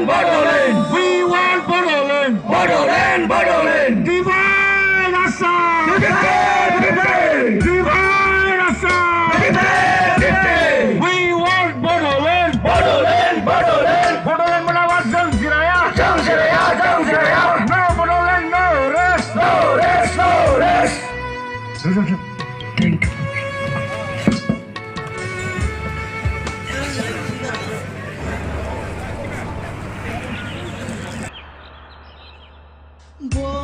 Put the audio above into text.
Bodoland. We want Bodoland. Bodoland, Bodoland. Divide Assam. Divide Assam. We want Bodoland. Bodoland, Bodoland. Bodoland menawar Jang Siraya. Jang Siraya, Jang Siraya. No Bodoland, no rest. No rest, no rest. Thank you. Boy